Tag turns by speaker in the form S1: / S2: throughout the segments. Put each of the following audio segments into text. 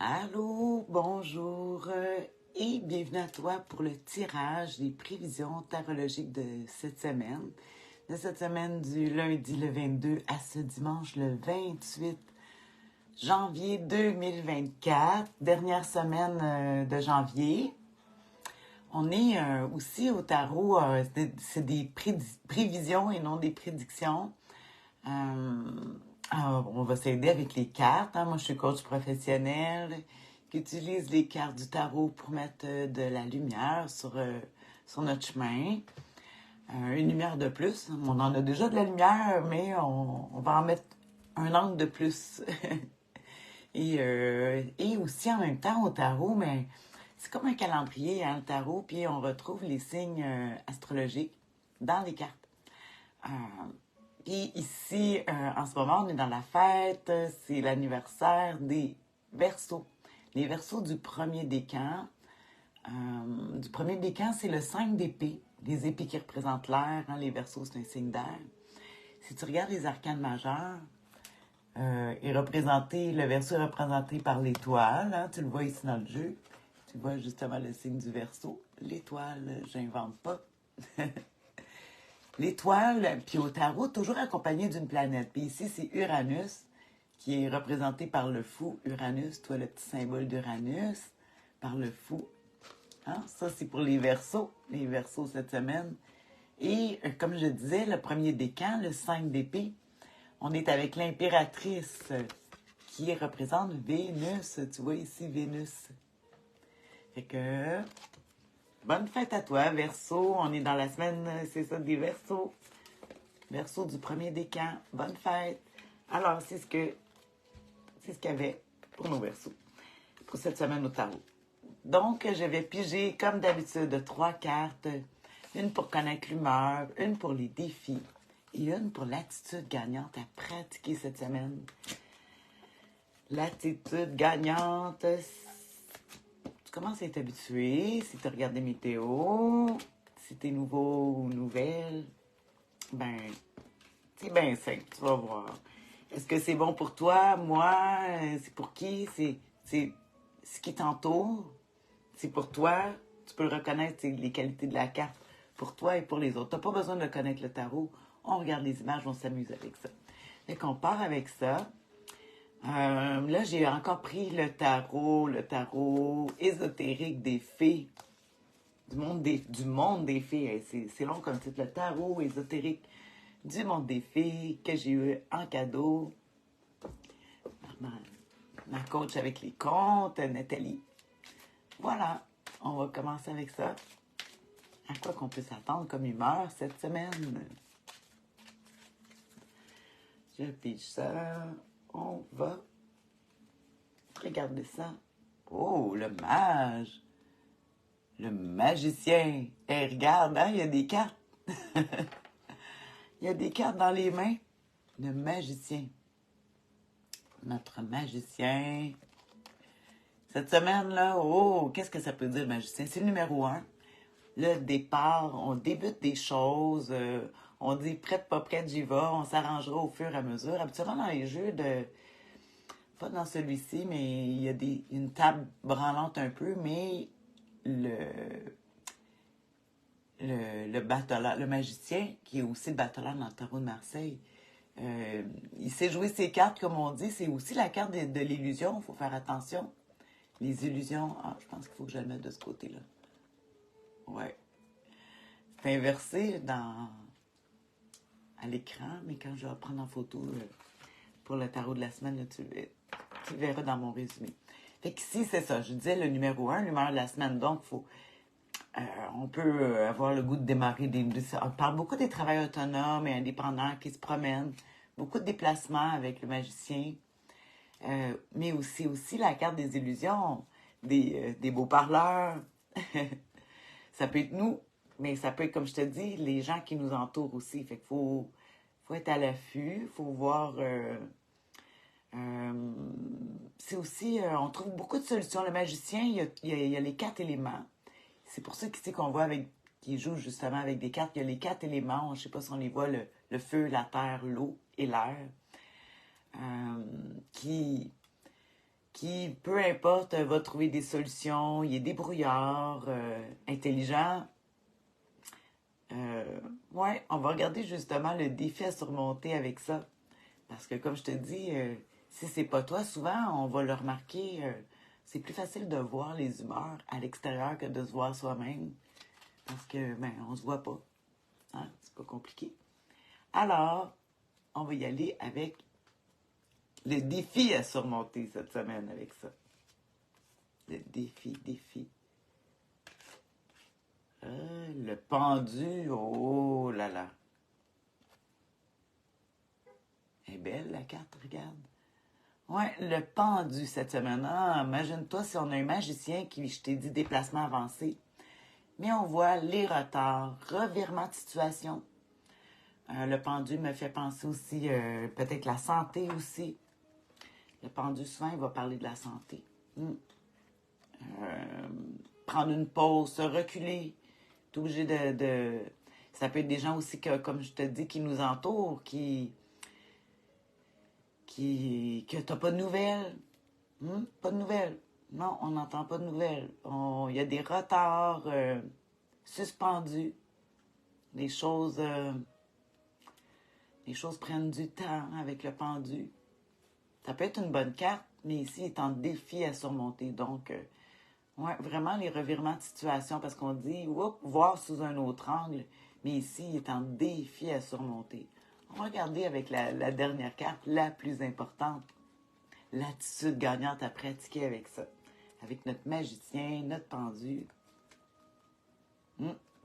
S1: Allô, bonjour et bienvenue à toi pour le tirage des prévisions tarologiques de cette semaine du lundi le 22 à ce dimanche le 28 janvier 2024, dernière semaine de janvier. On est aussi au tarot, c'est des prévisions et non des prédictions. On va s'aider avec les cartes. Moi, je suis coach professionnel qui utilise les cartes du tarot pour mettre de la lumière sur notre chemin. Une lumière de plus. On en a déjà de la lumière, mais on va en mettre un angle de plus. Et aussi en même temps au tarot, mais c'est comme un calendrier, hein, le tarot, puis on retrouve les signes astrologiques dans les cartes. Puis ici, en ce moment, on est dans la fête, c'est l'anniversaire des Verseaux. Les Verseaux du premier décan. Du premier décan, c'est le 5 d'épée. Les épées qui représentent l'air, hein, les Verseaux, c'est un signe d'air. Si tu regardes les arcanes majeurs, le Verseau est représenté par l'étoile. Hein, tu le vois ici dans le jeu. Tu vois justement le signe du Verseau. L'étoile, j'invente pas. L'étoile, puis au tarot, toujours accompagné d'une planète. Puis ici, c'est Uranus, qui est représenté par le fou. Uranus, toi, le petit symbole d'Uranus, par le fou. Hein? Ça, c'est pour les Verseaux cette semaine. Et comme je disais, le premier décan, le 5 d'épée, on est avec l'impératrice qui représente Vénus. Tu vois ici Vénus. Fait que bonne fête à toi, Verseau. On est dans la semaine, c'est ça, des Verseaux. Verseau du premier décan. Bonne fête. Alors, c'est ce qu'il y avait pour nos Verseaux pour cette semaine au tarot. Donc, je vais piger, comme d'habitude, 3 cartes. Une pour connaître l'humeur, une pour les défis et une pour l'attitude gagnante à pratiquer cette semaine. L'attitude gagnante, tu commences à être habitué. Si tu regardes des météos, si tu es nouveau ou nouvelle, ben, c'est bien simple, tu vas voir. Est-ce que c'est bon pour toi? Moi, c'est pour qui? C'est ce qui t'entoure. C'est pour toi. Tu peux le reconnaître, c'est les qualités de la carte pour toi et pour les autres. Tu n'as pas besoin de connaître le tarot. On regarde les images, on s'amuse avec ça. Fait qu'on part avec ça. Là, j'ai encore pris le tarot ésotérique des fées. Du monde des fées. C'est long comme titre. Le tarot ésotérique du monde des fées que j'ai eu en cadeau. Ma coach avec les comptes, Nathalie. Voilà, on va commencer avec ça. À quoi qu'on peut s'attendre comme humeur cette semaine? Je pige ça. On va regarder ça. Oh, le mage! Le magicien! Et regarde, hein, il y a des cartes. Il y a des cartes dans les mains. Le magicien. Notre magicien. Cette semaine-là, oh, qu'est-ce que ça peut dire, le magicien? C'est le numéro 1. Le départ, on débute des choses, on dit prête, pas prête, j'y vais, on s'arrangera au fur et à mesure. Habituellement, dans les jeux pas dans celui-ci, mais il y a une table branlante un peu, mais le battleur, le magicien, qui est aussi le battleur dans le tarot de Marseille, il sait jouer ses cartes, comme on dit. C'est aussi la carte de l'illusion, il faut faire attention. Les illusions, je pense qu'il faut que je le mette de ce côté-là. Ouais. C'est inversé à l'écran, mais quand je vais prendre en photo pour le tarot de la semaine, là, tu le verras dans mon résumé. Fait qu'ici, c'est ça. Je disais le numéro 1, l'humeur de la semaine. Donc, on peut avoir le goût de démarrer on parle beaucoup des travailleurs autonomes et indépendants qui se promènent. Beaucoup de déplacements avec le magicien. Mais aussi la carte des illusions, des beaux parleurs. Ça peut être nous, mais ça peut être, comme je te dis, les gens qui nous entourent aussi. Fait qu'il faut être à l'affût, il faut voir... c'est aussi, on trouve beaucoup de solutions. Le magicien, il y a les 4 éléments. C'est pour ça qu'ici qu'on voit qu'il joue justement avec des cartes. Il y a les 4 éléments, je ne sais pas si on les voit, le feu, la terre, l'eau et l'air, qui qui, peu importe, va trouver des solutions. Il est débrouillard, intelligent. Ouais, on va regarder justement le défi à surmonter avec ça. Parce que comme je te dis, si c'est pas toi, souvent, on va le remarquer, c'est plus facile de voir les humeurs à l'extérieur que de se voir soi-même. Parce que, ben, on se voit pas. Hein? C'est pas compliqué. Alors, on va y aller avec le défi à surmonter cette semaine avec ça. Le défi. Le pendu, oh là là. Elle est belle la carte, regarde. Ouais, le pendu cette semaine. Ah, imagine-toi si on a un magicien qui, je t'ai dit, déplacement avancé. Mais on voit les retards, revirement de situation. Le pendu me fait penser aussi, peut-être la santé aussi. Le pendu, souvent, il va parler de la santé. Prendre une pause, se reculer. T'es obligé Ça peut être des gens aussi, que, comme je te dis, qui nous entourent, que t'as pas de nouvelles. Pas de nouvelles. Non, on n'entend pas de nouvelles. Il y a des retards suspendus. Les choses prennent du temps avec le pendu. Ça peut être une bonne carte, mais ici, il est en défi à surmonter. Donc, ouais, vraiment les revirements de situation, parce qu'on dit, voir sous un autre angle, mais ici, il est en défi à surmonter. On va regarder avec la dernière carte, la plus importante, l'attitude gagnante à pratiquer avec ça. Avec notre magicien, notre pendu.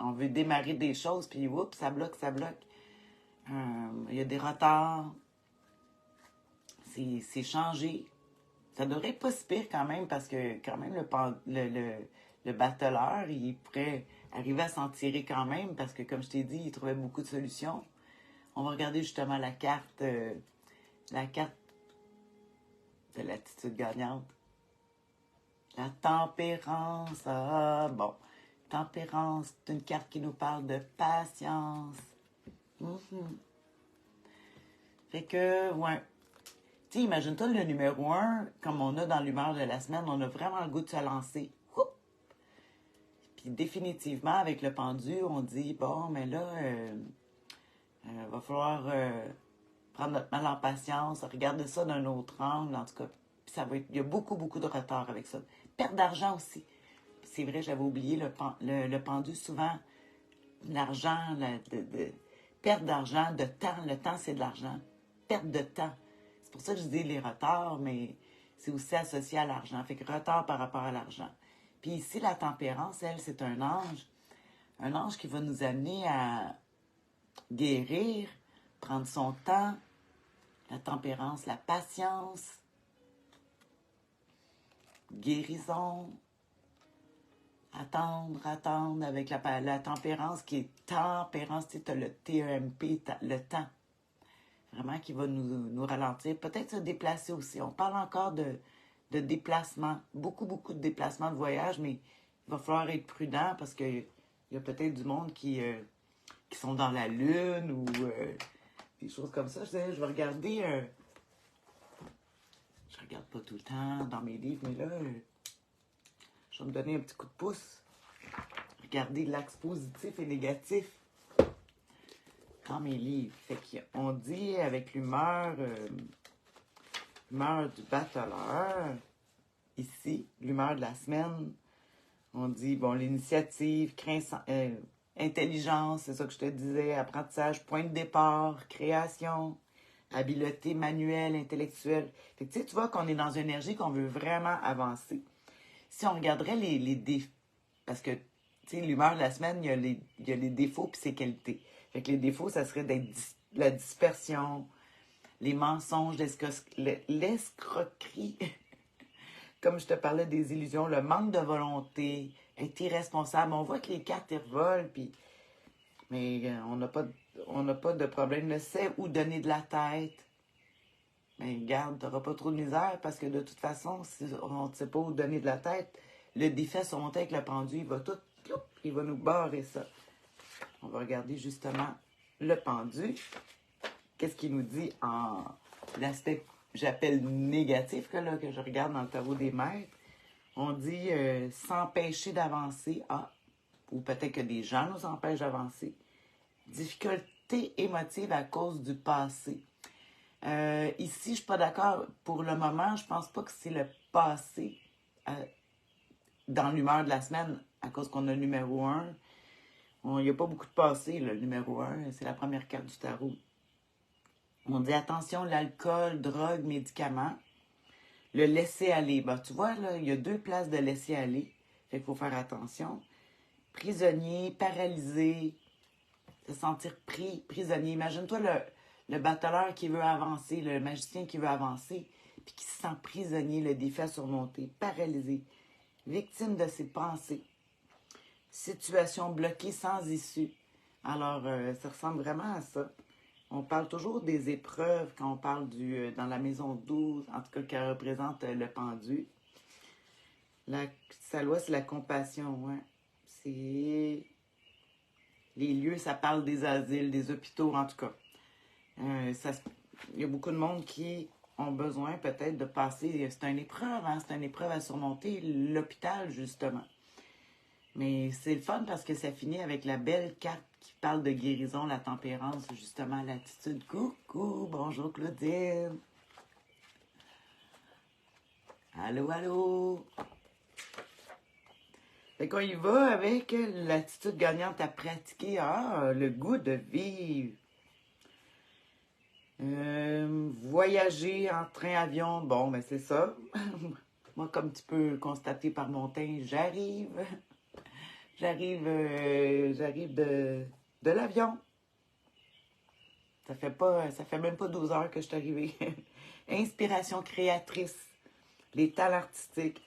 S1: On veut démarrer des choses, puis ça bloque. Il y a des retards. C'est changé. Ça devrait être pas si pire quand même, parce que quand même le battleur, il pourrait arriver à s'en tirer quand même, parce que comme je t'ai dit, il trouvait beaucoup de solutions. On va regarder justement la carte de l'attitude gagnante. La tempérance. Ah, bon. Tempérance, c'est une carte qui nous parle de patience. Fait que, ouais. Tu sais, imagine-toi le numéro 1, comme on a dans l'humeur de la semaine, on a vraiment le goût de se lancer. Puis définitivement, avec le pendu, on dit, bon, mais là, va falloir prendre notre mal en patience, regarder ça d'un autre angle, en tout cas. Puis il y a beaucoup de retard avec ça. Perte d'argent aussi. C'est vrai, j'avais oublié le pendu, souvent, l'argent, perte d'argent, de temps. Le temps, c'est de l'argent. Perte de temps. C'est pour ça que je dis les retards, mais c'est aussi associé à l'argent. Fait que retard par rapport à l'argent. Puis ici, la tempérance, elle, c'est un ange. Un ange qui va nous amener à guérir, prendre son temps. La tempérance, la patience, guérison, attendre avec la tempérance qui est tempérance, tu sais, tu as le TEMP, le temps. Vraiment qui va nous ralentir. Peut-être se déplacer aussi. On parle encore de déplacement. Beaucoup de déplacements de voyage, mais il va falloir être prudent parce qu'il y a peut-être du monde qui sont dans la lune ou des choses comme ça. Je vais regarder. Je regarde pas tout le temps dans mes livres, mais là, je vais me donner un petit coup de pouce. Regardez l'axe positif et négatif dans mes livres. Fait qu'on dit avec l'humeur du battleur, ici, l'humeur de la semaine, on dit, bon, l'initiative, intelligence, c'est ça que je te disais, apprentissage, point de départ, création, habileté manuelle, intellectuelle. Fait que, tu vois qu'on est dans une énergie qu'on veut vraiment avancer. Si on regarderait les défis, parce que, tu sais, l'humeur de la semaine, il y a les défauts puis ses qualités. Fait que les défauts, ça serait d'être la dispersion, les mensonges, l'escroquerie, comme je te parlais des illusions, le manque de volonté, être irresponsable. On voit que les cartes, revolent, puis... Mais on n'a pas de problème. Le sait où donner de la tête. Mais regarde, tu n'auras pas trop de misère parce que de toute façon, si on ne sait pas où donner de la tête, le défi à surmonter avec le pendu, il va nous barrer ça. On va regarder justement le pendu. Qu'est-ce qu'il nous dit en l'aspect j'appelle négatif, là, que je regarde dans le tarot des maîtres. On dit s'empêcher d'avancer. Ah, ou peut-être que des gens nous empêchent d'avancer. Difficulté émotive à cause du passé. Ici, je ne suis pas d'accord. Pour le moment, je pense pas que c'est le passé dans l'humeur de la semaine, à cause qu'on a le numéro 1. Il n'y a pas beaucoup de passé, le numéro 1. C'est la première carte du tarot. On dit attention, l'alcool, drogue, médicaments. Le laisser-aller. Ben, tu vois, là, il y a 2 places de laisser-aller. Fait qu'il faut faire attention. Prisonnier, paralysé, se sentir pris, prisonnier. Imagine-toi le battleur qui veut avancer, le magicien qui veut avancer, puis qui se sent prisonnier, le défi à surmonter, paralysé, victime de ses pensées, situation bloquée sans issue. Alors, ça ressemble vraiment à ça. On parle toujours des épreuves quand on parle dans la maison 12, en tout cas, qui représente le pendu. Sa loi, c'est la compassion, ouais. C'est les lieux, ça parle des asiles, des hôpitaux, en tout cas. Il y a beaucoup de monde qui ont besoin peut-être de passer. C'est une épreuve, hein? C'est une épreuve à surmonter, l'hôpital, justement. Mais c'est le fun parce que ça finit avec la belle carte qui parle de guérison, la tempérance, justement, l'attitude. Coucou, bonjour Claudine. Allô, allô. Fait qu'on y va avec l'attitude gagnante à pratiquer. Ah, le goût de vivre. Voyager en train-avion, bon, ben c'est ça. Moi, comme tu peux constater par mon teint, j'arrive de l'avion. Ça fait même pas 12 heures que je suis arrivée. Inspiration créatrice, les talents artistiques.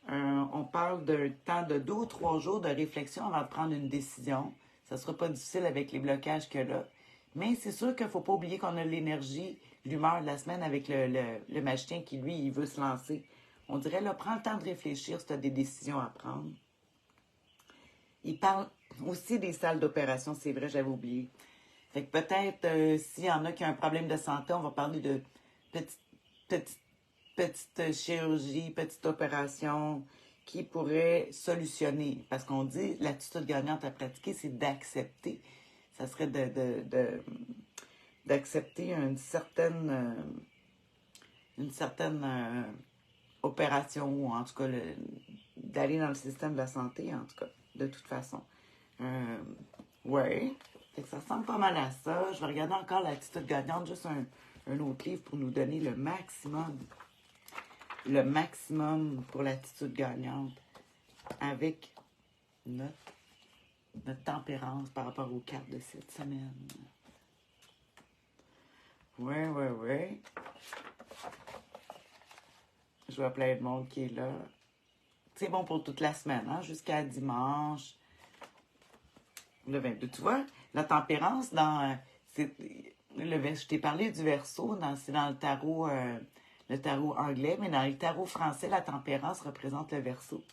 S1: On parle d'un temps de 2 ou 3 jours de réflexion avant de prendre une décision. Ça ne sera pas difficile avec les blocages qu'il y a là. Mais c'est sûr qu'il ne faut pas oublier qu'on a l'énergie, l'humeur de la semaine avec le magicien qui, lui, il veut se lancer. On dirait, là, prends le temps de réfléchir si tu as des décisions à prendre. Il parle aussi des salles d'opération, c'est vrai, j'avais oublié. Fait que peut-être, s'il y en a qui ont un problème de santé, on va parler de petite chirurgie, petite opération qui pourrait solutionner. Parce qu'on dit, l'attitude gagnante à pratiquer, c'est d'accepter. Ça serait d'accepter une certaine opération, ou en tout cas d'aller dans le système de la santé, en tout cas, de toute façon. Ouais. Fait que ça ressemble pas mal à ça. Je vais regarder encore l'attitude gagnante, juste un autre livre pour nous donner le maximum. Le maximum pour l'attitude gagnante avec notre tempérance par rapport aux cartes de cette semaine. Ouais. Je vois plein de monde qui est là. C'est bon pour toute la semaine, hein, jusqu'à dimanche. Le 22, tu vois, la tempérance je t'ai parlé du Verseau, c'est dans le tarot anglais, mais dans le tarot français, la tempérance représente le Verseau.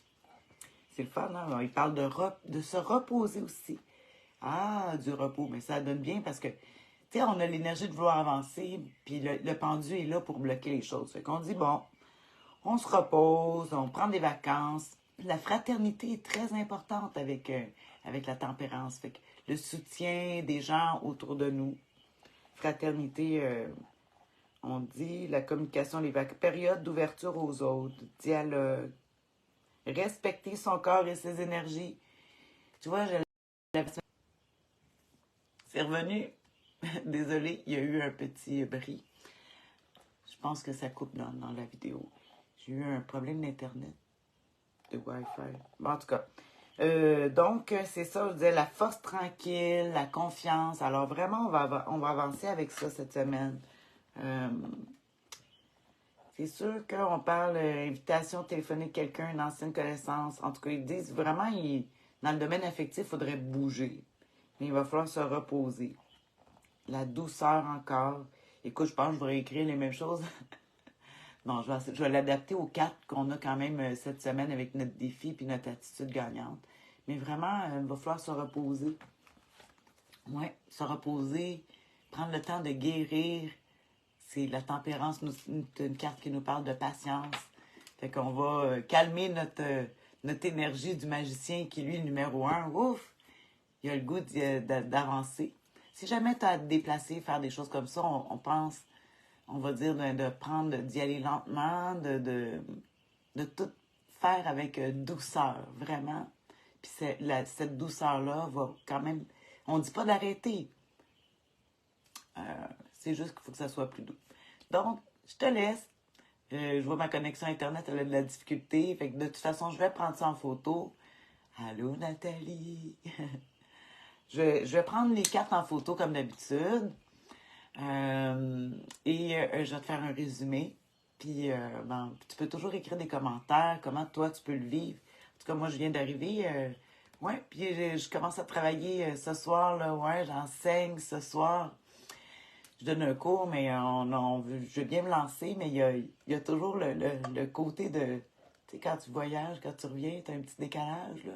S1: C'est le fun, hein? Il parle de se reposer aussi. Ah, du repos, mais ça donne bien parce que, tu sais, on a l'énergie de vouloir avancer, puis le pendu est là pour bloquer les choses. Fait qu'on dit, bon, on se repose, on prend des vacances. La fraternité est très importante avec la tempérance. Fait que le soutien des gens autour de nous. Fraternité, on dit la communication, les périodes d'ouverture aux autres, dialogue, respecter son corps et ses énergies. Tu vois, c'est revenu. Désolée, il y a eu un petit bris. Je pense que ça coupe dans la vidéo. J'ai eu un problème d'Internet, de Wi-Fi. Bon, en tout cas. Donc, c'est ça, je disais, la force tranquille, la confiance. Alors, vraiment, on va avancer avec ça cette semaine. C'est sûr qu'on parle invitation téléphonique quelqu'un, une ancienne connaissance. En tout cas, ils disent vraiment, dans le domaine affectif, il faudrait bouger. Mais il va falloir se reposer. La douceur encore. Écoute, je pense que je vais écrire les mêmes choses. Non, je vais l'adapter aux 4 qu'on a quand même cette semaine avec notre défi et notre attitude gagnante. Mais vraiment, il va falloir se reposer. Oui, se reposer, prendre le temps de guérir c'est la tempérance, c'est une carte qui nous parle de patience. Fait qu'on va calmer notre énergie du magicien qui, lui, est numéro 1. Ouf! Il a le goût d'avancer. Si jamais tu as à te déplacer, faire des choses comme ça, on pense, on va dire, de prendre, d'y aller lentement, de tout faire avec douceur, vraiment. Puis cette douceur-là va quand même... On ne dit pas d'arrêter. C'est juste qu'il faut que ça soit plus doux. Donc, je te laisse. Je vois ma connexion Internet, elle a de la difficulté. Fait que de toute façon, je vais prendre ça en photo. Allô, Nathalie? Je vais prendre les cartes en photo comme d'habitude. Je vais te faire un résumé. Puis, tu peux toujours écrire des commentaires, comment toi tu peux le vivre. En tout cas, moi, je viens d'arriver. Ouais, puis je commence à travailler ce soir, là. Ouais, j'enseigne ce soir. Je donne un cours, mais je veux bien me lancer, mais il y a toujours le côté de... Tu sais, quand tu voyages, quand tu reviens, tu as un petit décalage, là.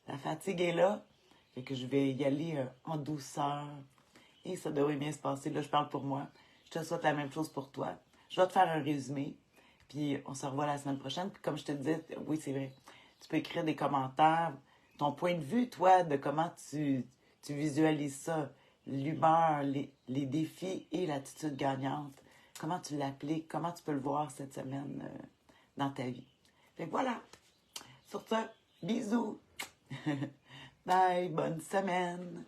S1: La fatigue est là. Fait que je vais y aller en douceur. Et ça devrait bien se passer. Là, je parle pour moi. Je te souhaite la même chose pour toi. Je vais te faire un résumé. Puis on se revoit la semaine prochaine. Puis comme je te disais, oui, c'est vrai. Tu peux écrire des commentaires. Ton point de vue, toi, de comment tu visualises ça. L'humeur, les défis et l'attitude gagnante. Comment tu l'appliques. Comment tu peux le voir cette semaine dans ta vie. Fait que voilà. Sur ce, bisous. Bye. Bonne semaine.